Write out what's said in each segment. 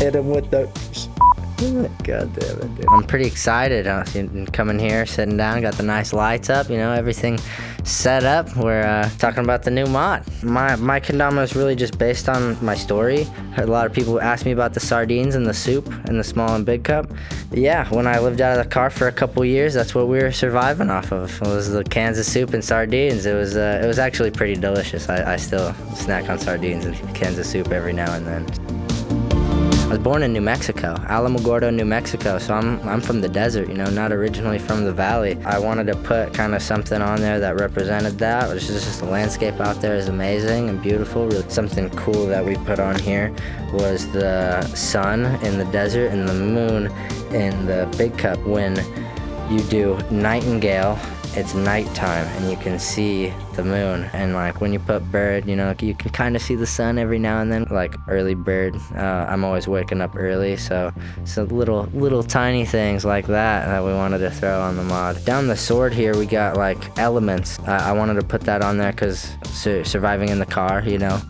Hit him with the... God damn it, dude. I'm pretty excited coming here, sitting down, got the nice lights up, you know, everything set up. We're talking about the new mod. My kendama is really just based on my story. A lot of people ask me about the sardines and the soup and the small and big cup. Yeah, when I lived out of the car for a couple years, that's what we were surviving off of. It was the cans of soup and sardines. It was actually pretty delicious. I still snack on sardines and cans of soup every now and then. I was born in New Mexico, Alamogordo, New Mexico, so I'm from the desert, you know, not originally from the valley. I wanted to put kind of something on there that represented that. It's just the landscape out there is amazing and beautiful. Really, something cool that we put on here was the sun in the desert and the moon in the big cup. When you do nightingale, it's nighttime and you can see the moon, and like when you put bird, you know, you can kind of see the sun every now and then, like early bird. I'm always waking up early, so little tiny things like that we wanted to throw on the mod. Down the sword here we got like elements. I wanted to put that on there because surviving in the car, you know,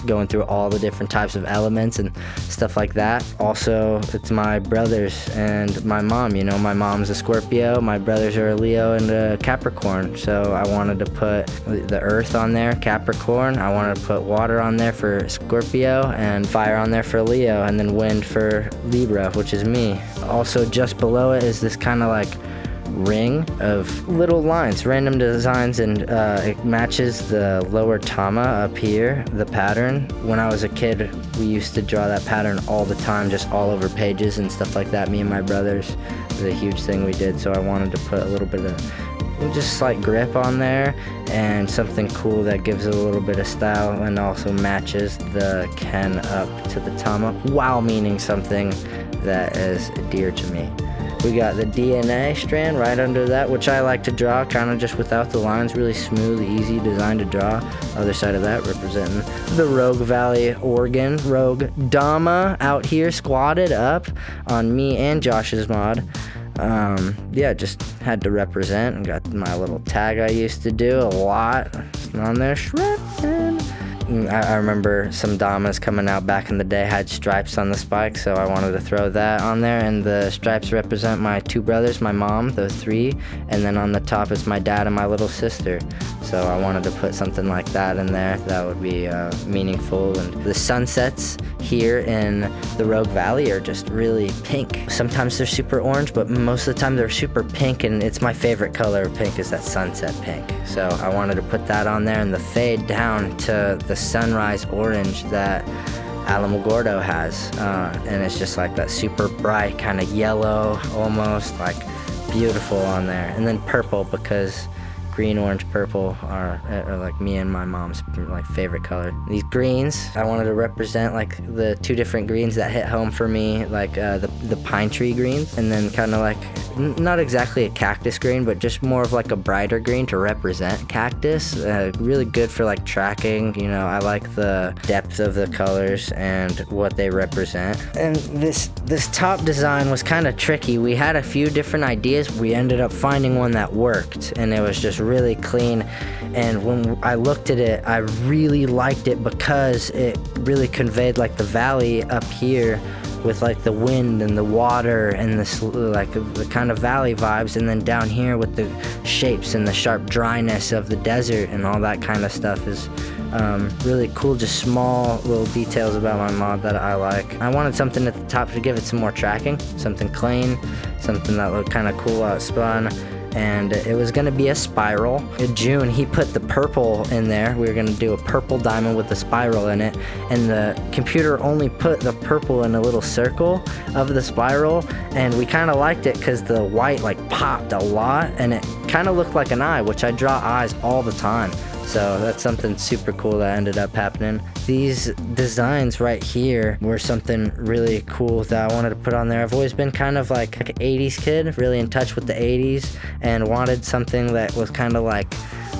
going through all the different types of elements and stuff like that. Also, it's my brothers and my mom, you know, my mom's a Scorpio, my brothers are a Leo and a Capricorn, so I wanted to put the earth on there, Capricorn. I wanted to put water on there for Scorpio and fire on there for Leo, and then wind for Libra, which is me. Also just below it is this kind of like ring of little lines, random designs, and it matches the lower tama up here, the pattern. When I was a kid, we used to draw that pattern all the time, just all over pages and stuff like that, me and my brothers. It was a huge thing we did, so I wanted to put a little bit of just slight grip on there and something cool that gives it a little bit of style and also matches the ken up to the tama while meaning something that is dear to me. We got the DNA strand right under that, which I like to draw kind of just without the lines, really smooth, easy design to draw. Other side of that representing the Rogue Valley, Oregon, Rogue Dama out here squatted up on me and Josh's mod. Yeah, just had to represent, and got my little tag I used to do a lot on there, Shredwin. I remember some damas coming out back in the day had stripes on the spikes, so I wanted to throw that on there, and the stripes represent my two brothers, my mom, the three, and then on the top is my dad and my little sister. So I wanted to put something like that in there that would be meaningful. And the sunsets here in the Rogue Valley are just really pink. Sometimes they're super orange, but most of the time they're super pink, and it's my favorite color of pink is that sunset pink. So I wanted to put that on there, and the fade down to the sunrise orange that Alamogordo has, and it's just like that super bright kind of yellow, almost like beautiful on there. And then purple, because green, orange, purple are like me and my mom's like favorite color. These greens, I wanted to represent like the two different greens that hit home for me, like the pine tree greens, and then kind of like not exactly a cactus green, but just more of like a brighter green to represent cactus. Really good for like tracking, you know. I like the depth of the colors and what they represent. And this top design was kind of tricky. We had a few different ideas. We ended up finding one that worked, and it was just really clean. And when I looked at it, I really liked it because it really conveyed like the valley up here with like the wind and the water and this like the kind of valley vibes, and then down here with the shapes and the sharp dryness of the desert and all that kind of stuff is really cool. Just small little details about my mod that I like. I wanted something at the top to give it some more tracking, something clean, something that looked kind of cool how it spun. And it was gonna be a spiral. In June, he put the purple in there. We were gonna do a purple diamond with a spiral in it, and the computer only put the purple in a little circle of the spiral, and we kind of liked it because the white like popped a lot, and it kind of looked like an eye, which I draw eyes all the time. So that's something super cool that ended up happening. These designs right here were something really cool that I wanted to put on there. I've always been kind of like an 80s kid, really in touch with the 80s, and wanted something that was kind of like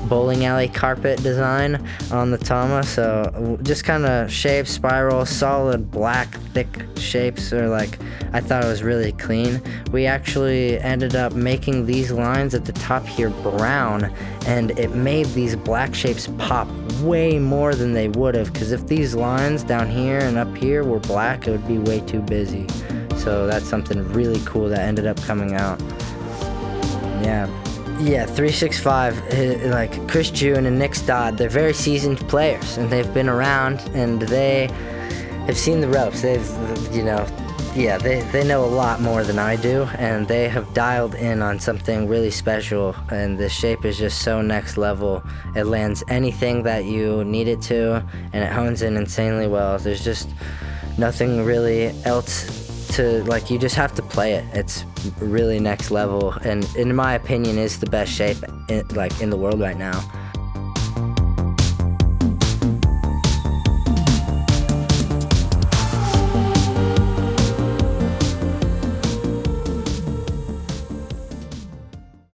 bowling alley carpet design on the tama. So just kind of shaped spiral, solid black thick shapes, or like I thought it was really clean. We actually ended up making these lines at the top here brown, and it made these black shapes pop way more than they would have, because if these lines down here and up here were black, it would be way too busy. So that's something really cool that ended up coming out. Yeah, 365, like Chris June and Nick Stodd, they're very seasoned players, and they've been around, and they have seen the ropes. They've, you know, yeah, they know a lot more than I do, and they have dialed in on something really special, and the shape is just so next level. It lands anything that you need it to, and it hones in insanely well. There's just nothing really else to, like, you just have to play it. It's really next level, and in my opinion is the best shape in the world right now.